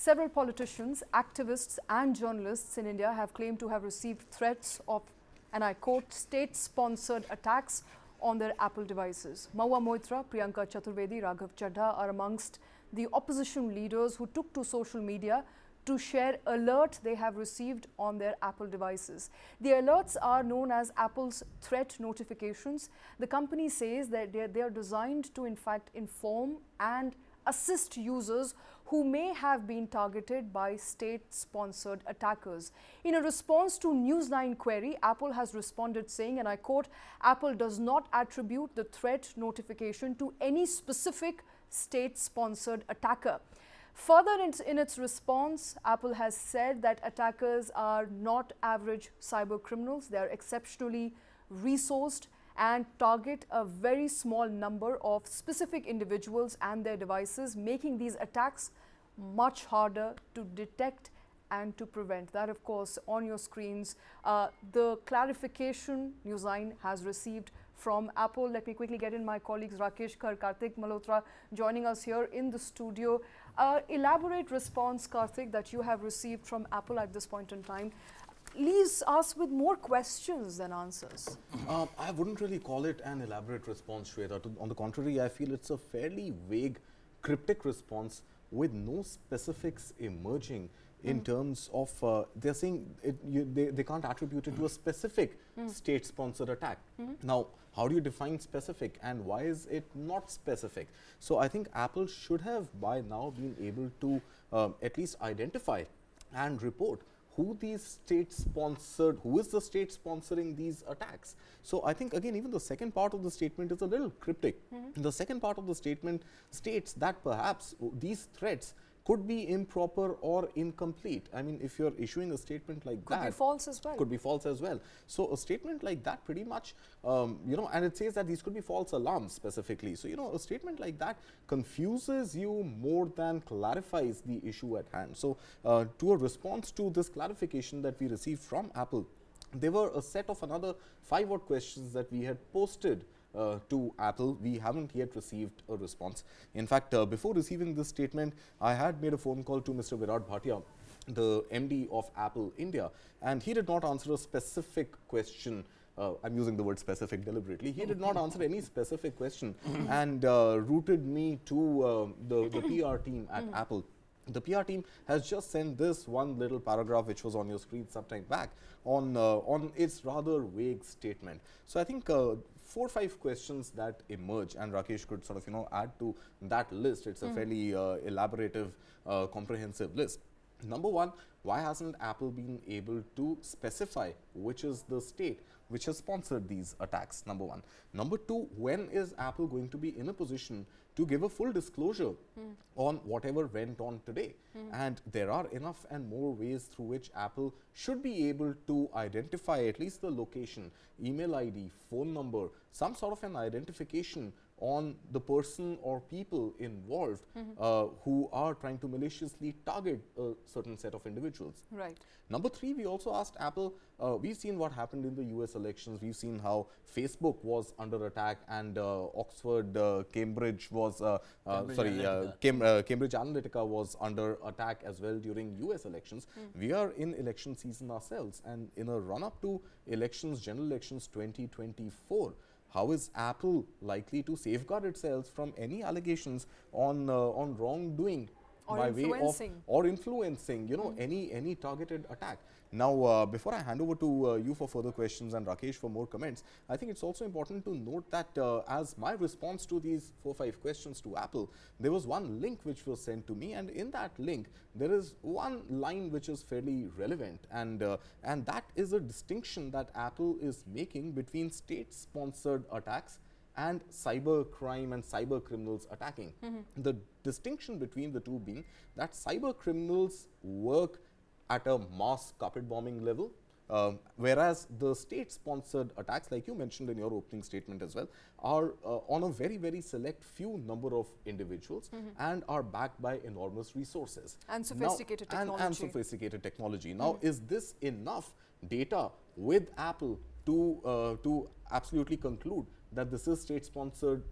Several politicians, activists and journalists in India have claimed to have received threats of, and I quote, state-sponsored attacks on their Apple devices. Mahua Moitra, Priyanka Chaturvedi, Raghav Chadha are amongst the opposition leaders who took to social media to share alerts they have received on their Apple devices. The alerts are known as Apple's threat notifications. The company says that they are designed to in fact inform and assist users who may have been targeted by state-sponsored attackers. In a response to News9 query, Apple has responded saying, and I quote, Apple does not attribute the threat notification to any specific state-sponsored attacker. Further, in its response, Apple has said that attackers are not average cyber criminals. They are exceptionally resourced and target a very small number of specific individuals and their devices, making these attacks much harder to detect and to prevent. That, of course, on your screens, the clarification News9 has received from Apple. Let me quickly get in my colleagues Rakesh Khar, Kartik Malhotra joining us here in the studio. Elaborate response, Kartik, that you have received from Apple at this point in time leaves us with more questions than answers. I wouldn't really call it an elaborate response, Shweta. On the contrary, I feel it's a fairly vague, cryptic response with no specifics emerging in terms of, they're saying they can't attribute it to a specific state-sponsored attack. Now, how do you define specific and why is it not specific? So I think Apple should have by now been able to at least identify and report who is the state sponsoring these attacks. So I think again, even the second part of the statement is a little cryptic. The second part of the statement states that perhaps these threats could be improper or incomplete. I mean, if you're issuing a statement like that, could be false as well. Could be false as well. So a statement like that pretty much, and it says that these could be false alarms specifically. So, a statement like that confuses you more than clarifies the issue at hand. So to a response to this clarification that we received from Apple, there were a set of another 5 odd questions that we had posted to Apple. We haven't yet received a response. In fact, before receiving this statement, I had made a phone call to Mr. Virat Bhatia, the MD of Apple India, and he did not answer a specific question. I'm using the word specific deliberately. He did not answer any specific question and routed me to the PR team at Apple. The PR team has just sent this one little paragraph, which was on your screen sometime back, on its rather vague statement. So I think 4 or 5 questions that emerge, and Rakesh could sort of add to that list. It's a fairly elaborative, comprehensive list. Number one, why hasn't Apple been able to specify which is the state which has sponsored these attacks? Number one. Number two, when is Apple going to be in a position to give a full disclosure on whatever went on today? And there are enough and more ways through which Apple should be able to identify at least the location, email ID, phone number, some sort of an identification on the person or people involved who are trying to maliciously target a certain set of individuals. Right. Number three, we also asked Apple, we've seen what happened in the US elections. We've seen how Facebook was under attack and Cambridge Analytica was under attack as well during US elections. We are in election season ourselves, and in a run-up to elections, general elections 2024, how is Apple likely to safeguard itself from any allegations on wrongdoing by way of or influencing, any targeted attack? Now, before I hand over to you for further questions and Rakesh for more comments, I think it's also important to note that as my response to these 4 or 5 questions to Apple, there was one link which was sent to me, and in that link there is one line which is fairly relevant, and that is a distinction that Apple is making between state-sponsored attacks and cyber crime and cyber criminals attacking. The distinction between the two being that cyber criminals work at a mass carpet bombing level, whereas the state-sponsored attacks, like you mentioned in your opening statement as well, are on a very, very select few number of individuals and are backed by enormous resources. And sophisticated technology. And sophisticated technology. Now, is this enough data with Apple to absolutely conclude that this is state-sponsored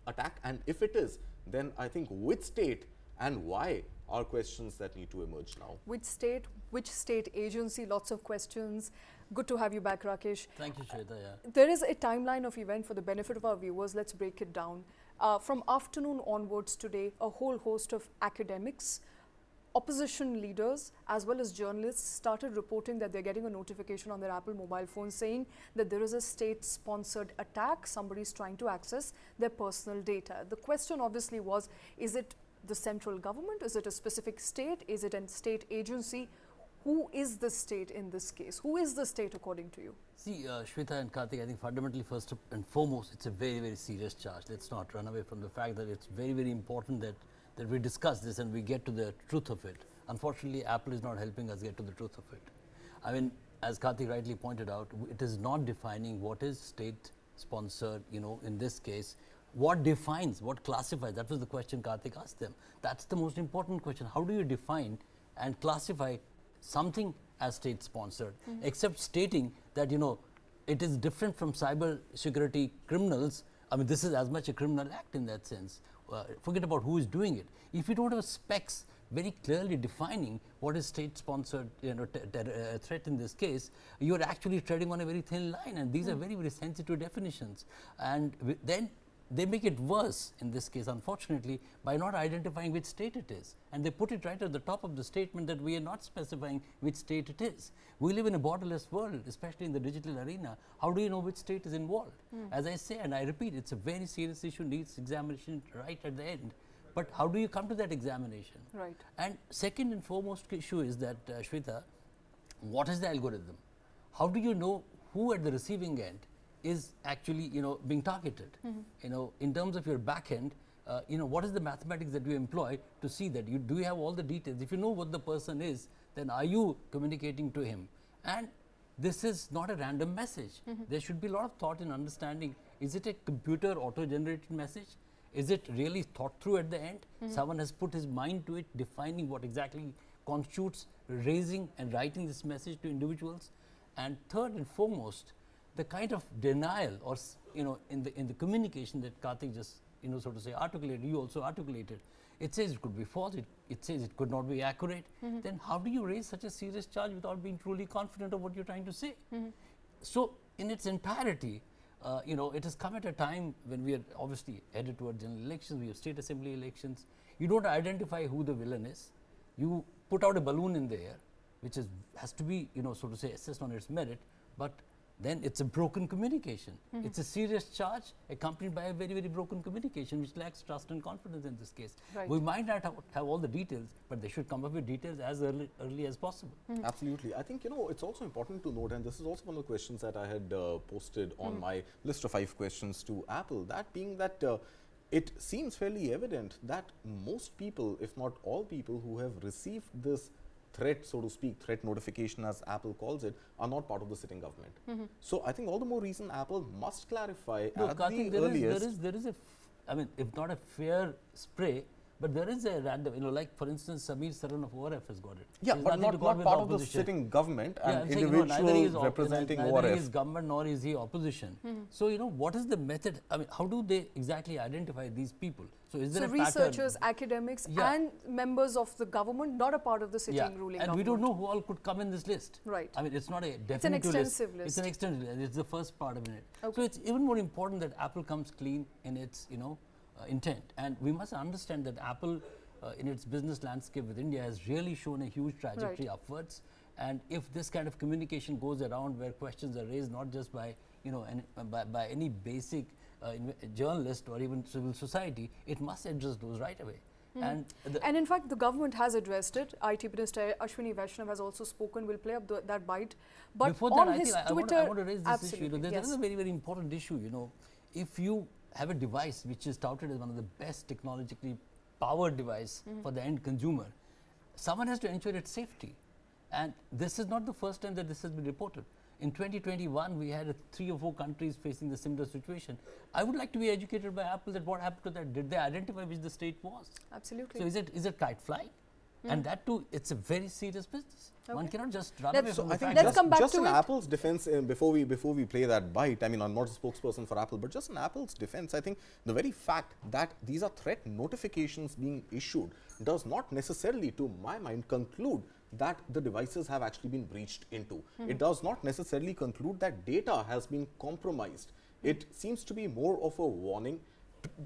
attack? And if it is, then I think with state and why are questions that need to emerge now. Which state agency? Lots of questions. Good to have you back, Rakesh. Thank you, Shweta. Yeah. There is a timeline of event for the benefit of our viewers. Let's break it down. From afternoon onwards today, a whole host of academics, opposition leaders as well as journalists started reporting that they're getting a notification on their Apple mobile phone saying that there is a state-sponsored attack. Somebody is trying to access their personal data. The question obviously was, is it the central government? Is it a specific state? Is it a state agency? Who is the state in this case? Who is the state according to you? See, Shweta and Kartik, I think fundamentally first and foremost, it's a very, very serious charge. Let's not run away from the fact that it's very, very important that we discuss this and we get to the truth of it. Unfortunately, Apple is not helping us get to the truth of it. I mean, as Kartik rightly pointed out, it is not defining what is state-sponsored, in this case. What defines, what classifies? That was the question Kartik asked them. That's the most important question. How do you define and classify something as state-sponsored, except stating that, it is different from cyber security criminals. I mean, this is as much a criminal act in that sense. Forget about who is doing it. If you don't have specs very clearly defining what is state-sponsored threat in this case, you are actually treading on a very thin line, and these are very, very sensitive definitions. And then they make it worse in this case, unfortunately, by not identifying which state it is. And they put it right at the top of the statement that we are not specifying which state it is. We live in a borderless world, especially in the digital arena. How do you know which state is involved? As I say, and I repeat, it's a very serious issue, needs examination right at the end. But how do you come to that examination? Right. And second and foremost issue is that, Shweta, what is the algorithm? How do you know who at the receiving end is actually being targeted? In terms of your back end, what is the mathematics that you employ to see that do you have all the details? If you know what the person is, then are you communicating to him? And this is not a random message. There should be a lot of thought in understanding, is it a computer auto-generated message? Is it really thought through at the end? Someone has put his mind to it, defining what exactly constitutes raising and writing this message to individuals. And third and foremost, the kind of denial or in the communication that Kartik just so to say articulated, you also articulated. It says it could be false, it says it could not be accurate. Then how do you raise such a serious charge without being truly confident of what you're trying to say? So in its entirety, it has come at a time when we are obviously headed towards general elections, we have state assembly elections. You don't identify who the villain is. You put out a balloon in the air, which has to be so to say assessed on its merit, but then it's a broken communication. It's a serious charge accompanied by a very, very broken communication, which lacks trust and confidence in this case. Right. We might not have all the details, but they should come up with details as early as possible. Absolutely. I think, it's also important to note, and this is also one of the questions that I had posted on my list of 5 questions to Apple, that being that it seems fairly evident that most people, if not all people who have received this threat, so to speak, threat notification as Apple calls it, are not part of the sitting government. So I think all the more reason Apple must clarify at Kartik, the earliest. there is a, if not a fair spray, but there is a random, like for instance, Samir Saran of ORF has got it. Yeah, but not part of the sitting government and individual representing neither ORF. he is government nor is he opposition. So, what is the method? I mean, how do they exactly identify these people? So, is there a researchers, pattern? academics and members of the government, not a part of the sitting ruling and government. we don't know who all could come in this list. Right. I mean, it's not a definitive It's an extensive list. It's an extensive list. It's the first part of it. Okay. So, it's even more important that Apple comes clean in its, intent. And we must understand that Apple, in its business landscape with India, has really shown a huge trajectory upwards. And if this kind of communication goes around where questions are raised not just by, by any basic journalist or even civil society, it must address those right away. And in fact, the government has addressed it. IT Minister Ashwini Vaishnav has also spoken. We'll play up that bite. But before on that, his I Twitter, want to raise this issue. There is a very, very important issue. If you have a device which is touted as one of the best technologically powered device for the end consumer, someone has to ensure its safety. And this is not the first time that this has been reported. In 2021, we had 3 or 4 countries facing the similar situation. I would like to be educated by Apple that what happened to that. Did they identify which the state was? Absolutely. So is it kite flying? And that too, it's a very serious business. One cannot just run Let's- away so from I the think fact. Let's come back just to in it. Apple's defense, before we play that bite, I mean, I'm not a spokesperson for Apple, but just in Apple's defense, I think the very fact that these are threat notifications being issued does not necessarily, to my mind, conclude that the devices have actually been breached into. It does not necessarily conclude that data has been compromised. It seems to be more of a warning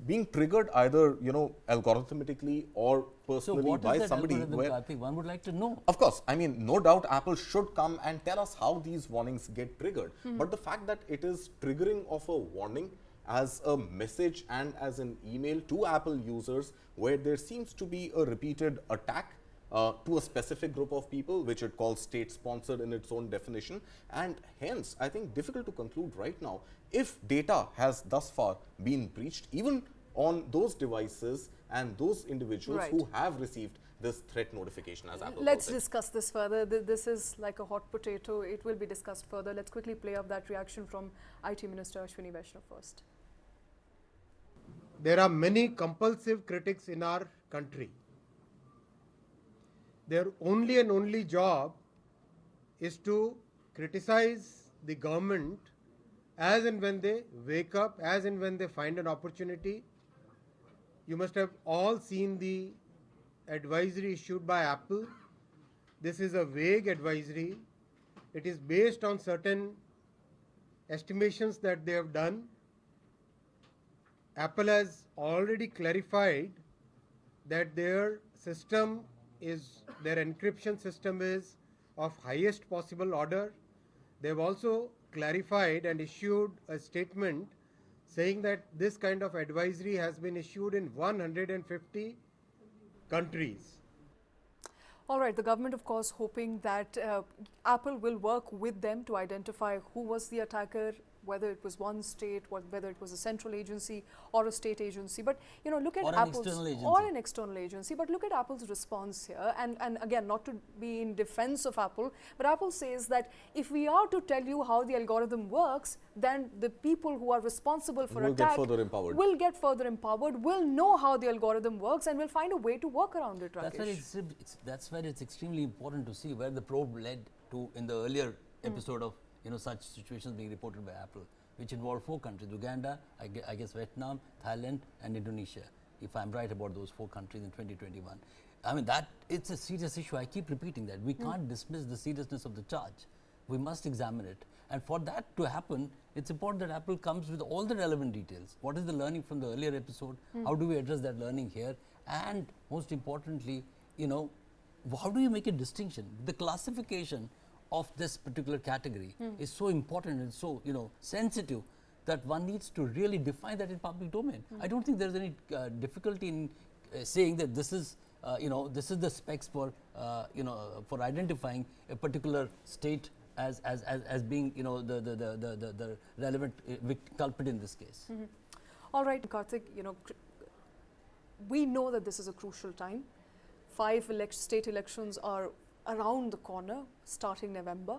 being triggered either, algorithmically or So personally what by is that somebody. algorithm, where- Kartik? One would like to know. Of course, I mean, no doubt Apple should come and tell us how these warnings get triggered. But the fact that it is triggering of a warning as a message and as an email to Apple users where there seems to be a repeated attack to a specific group of people, which it calls state-sponsored in its own definition, and hence, I think difficult to conclude right now if data has thus far been breached, even on those devices and those individuals Right. who have received this threat notification, as Apple Let's calls it. discuss this further. This is like a hot potato. It will be discussed further. Let's quickly play up that reaction from IT Minister Ashwini Vaishnav first. There are many compulsive critics in our country. Their only and only job is to criticize the government as and when they wake up, as and when they find an opportunity. You must have all seen the advisory issued by Apple. This is a vague advisory. It is based on certain estimations that they have done. Apple has already clarified that their system is, their encryption system is of highest possible order. They've also clarified and issued a statement saying that this kind of advisory has been issued in 150 countries. All right, the government, of course, hoping that Apple will work with them to identify who was the attacker, whether it was one state, whether it was a central agency or a state agency. But look at Or an Apple's external agency. or an external agency. But look at Apple's response here. And again, not to be in defense of Apple, but Apple says that if we are to tell you how the algorithm works, then the people who are responsible for Will get attack further empowered. will get further empowered, will know how the algorithm works, and will find a way to work around it. Rakesh. That's why it's extremely important to see where the probe led to in the earlier episode of such situations being reported by Apple, which involved 4 countries: Uganda, I guess Vietnam, Thailand, and Indonesia. If I'm right about those 4 countries in 2021, I mean that it's a serious issue. I keep repeating that we can't dismiss the seriousness of the charge. We must examine it, and for that to happen, it's important that Apple comes with all the relevant details. What is the learning from the earlier episode? How do we address that learning here? And most importantly, how do you make a distinction? The classification of this particular category is so important and so sensitive that one needs to really define that in public domain. I don't think there's any difficulty in saying that this is this is the specs for for identifying a particular state as being the relevant culprit in this case. All right, Kartik, we know that this is a crucial time. 5 state elections are around the corner, starting November.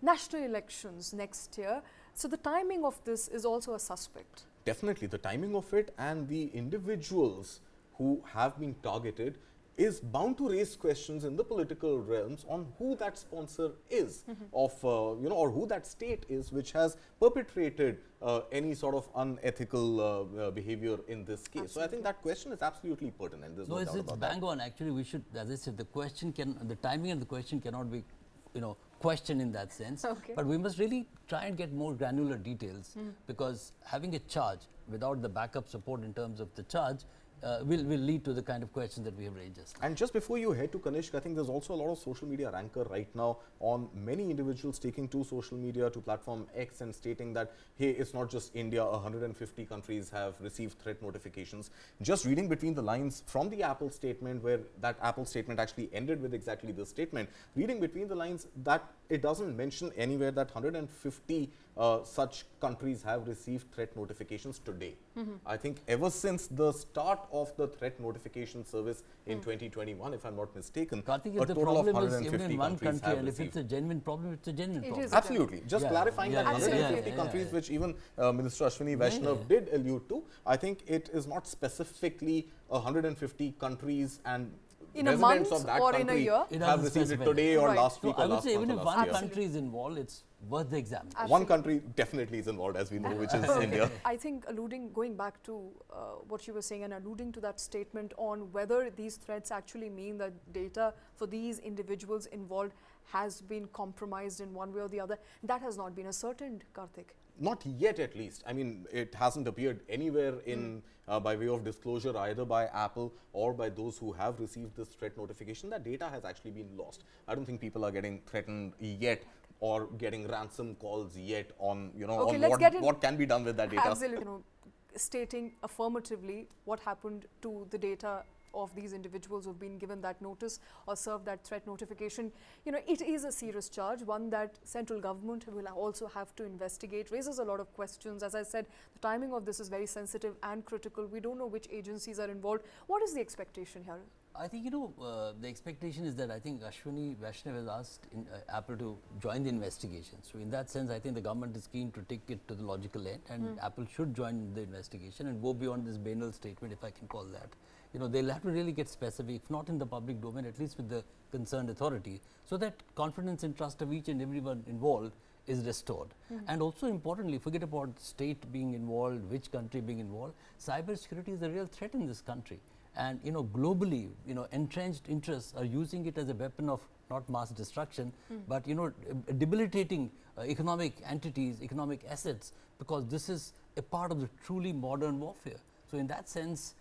National elections next year. So the timing of this is also a suspect. Definitely, the timing of it and the individuals who have been targeted is bound to raise questions in the political realms on who that sponsor is of, or who that state is which has perpetrated any sort of unethical behavior in this case. Absolutely. So I think that question is absolutely pertinent. There's no It's doubt about bang that. on. Actually, we should, as I said, the timing and the question cannot be, questioned in that sense. Okay. But we must really try and get more granular details because having a charge without the backup support in terms of the charge will lead to the kind of questions that we have raised just now. And just before you head to Kanishk, I think there's also a lot of social media rancor right now on many individuals taking to social media, to platform X, and stating that, hey, it's not just India, 150 countries have received threat notifications. Just reading between the lines from the Apple statement, where that Apple statement actually ended with exactly this statement, reading between the lines that it doesn't mention anywhere that 150 such countries have received threat notifications today. I think ever since the start of the threat notification service in 2021, if I'm not mistaken, Kartik, a if the total of problem is 150 even in one countries country, have and if received. it's a genuine problem, it's a genuine It problem. is. Absolutely. Just Yeah. clarifying that Absolutely. 150 countries, yeah. which even Minister Ashwini Vaishnav did allude to, I think it is not specifically 150 countries and In a residents month of that or in a country year? It have doesn't received it specify. today or Right. last So week I or would last say even month if or one last year. country is involved, it's worth the examination. One country definitely is involved, as we know, which is India. I think going back to what you were saying and alluding to that statement on whether these threats actually mean that data for these individuals involved has been compromised in one way or the other, that has not been ascertained, Kartik. Not yet, at least. I mean, it hasn't appeared anywhere in by way of disclosure, either by Apple or by those who have received this threat notification, that data has actually been lost. I don't think people are getting threatened yet or getting ransom calls yet on, you know, Okay, on let's get in- what can be done with that data. Absolutely, stating affirmatively what happened to the data of these individuals who've been given that notice or served that threat notification. It is a serious charge, one that central government will also have to investigate, raises a lot of questions. As I said, the timing of this is very sensitive and critical. We don't know which agencies are involved. What is the expectation here? I think, the expectation is that I think Ashwini Vaishnav has asked Apple to join the investigation. So in that sense, I think the government is keen to take it to the logical end, and Apple should join the investigation and go beyond this banal statement, if I can call that. They'll have to really get specific, if not in the public domain, at least with the concerned authority, so that confidence and trust of each and everyone involved is restored. And also importantly, forget about state being involved, which country being involved, cybersecurity is a real threat in this country. And globally, entrenched interests are using it as a weapon of not mass destruction, but debilitating economic entities, economic assets, because this is a part of the truly modern warfare. So in that sense,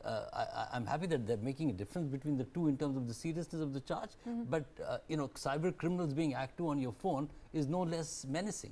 I'm happy that they're making a difference between the two in terms of the seriousness of the charge, but cyber criminals being active on your phone is no less menacing.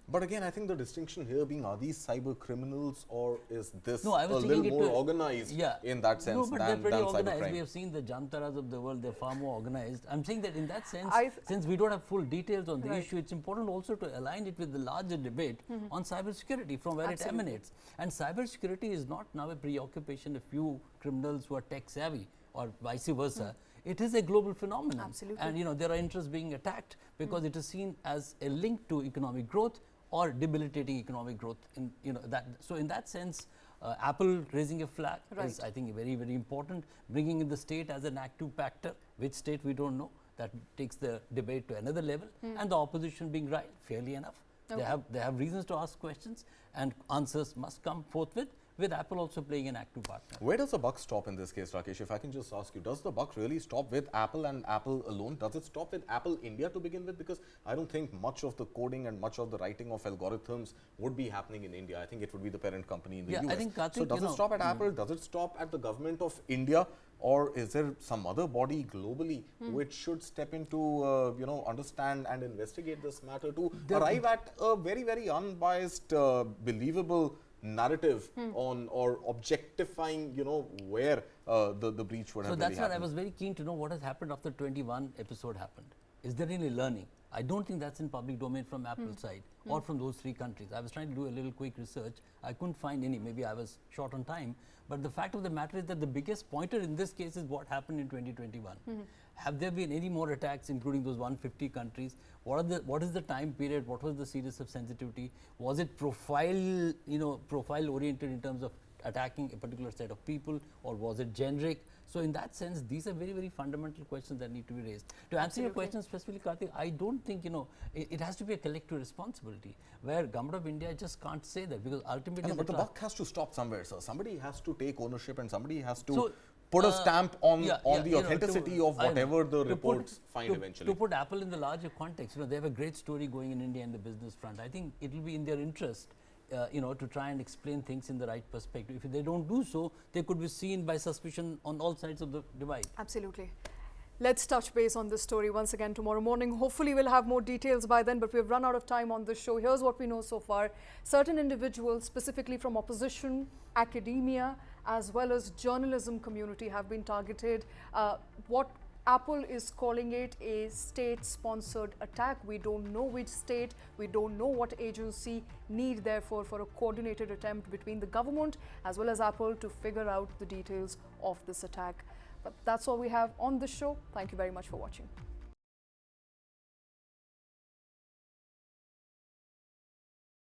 But again, I think the distinction here being, are these cyber criminals, or is this No, I a was little thinking more organized in that sense No, but they're than pretty organized. cybercrime? We have seen the Jantaras of the world, they're far more organized. I'm saying that in that sense, since we don't have full details on the issue, it's important also to align it with the larger debate on cybersecurity, from where it emanates. And cybersecurity is not now a preoccupation of few criminals who are tech savvy or vice versa. It is a global phenomenon. Absolutely. And there are interests being attacked because it is seen as a link to economic growth or debilitating economic growth. So in that sense, Apple raising a flag is, I think, very, very important. Bringing in the state as an active factor, which state we don't know, that takes the debate to another level. And the opposition being right, fairly enough. Okay. They have reasons to ask questions, and answers must come forthwith, with Apple also playing an active partner. Where does the buck stop in this case, Rakesh? If I can just ask you, does the buck really stop with Apple and Apple alone? Does it stop with Apple India to begin with? Because I don't think much of the coding and much of the writing of algorithms would be happening in India. I think it would be the parent company in the US. I think, Kartik, so does it stop at Apple? Does it stop at the government of India? Or is there some other body globally which should step into, understand and investigate this matter to arrive at a very, very unbiased, believable narrative on, or objectifying, where the breach would have So really that's what I happened. was very keen to know what has happened after 21 episode happened. Is there any learning? I don't think that's in public domain from Apple's side or from those three countries. I was trying to do a little quick research. I couldn't find any. Maybe I was short on time. But the fact of the matter is that the biggest pointer in this case is what happened in 2021. Have there been any more attacks, including those 150 countries? What is the time period? What was the series of sensitivity? Was it profile oriented in terms of attacking a particular set of people, or was it generic? So in that sense, these are very, very fundamental questions that need to be raised. To answer your question specifically, Kartik, I don't think, it has to be a collective responsibility, where Government of India just can't say that, because ultimately But the buck has to stop somewhere, sir. Somebody has to take ownership, and somebody has to So, put a stamp on the to- authenticity of whatever the reports find eventually. To put Apple in the larger context, they have a great story going in India in the business front. I think it will be in their interest, to try and explain things in the right perspective. If they don't do so, they could be seen by suspicion on all sides of the divide. Absolutely. Let's touch base on this story once again tomorrow morning. Hopefully we'll have more details by then, but we've run out of time on this show. Here's what we know so far. Certain individuals, specifically from opposition, academia, as well as journalism community, have been targeted. What Apple is calling it a state-sponsored attack. We don't know which state, we don't know what agency. Need therefore for a coordinated attempt between the government as well as Apple to figure out the details of this attack. But that's all we have on this show. Thank you very much for watching.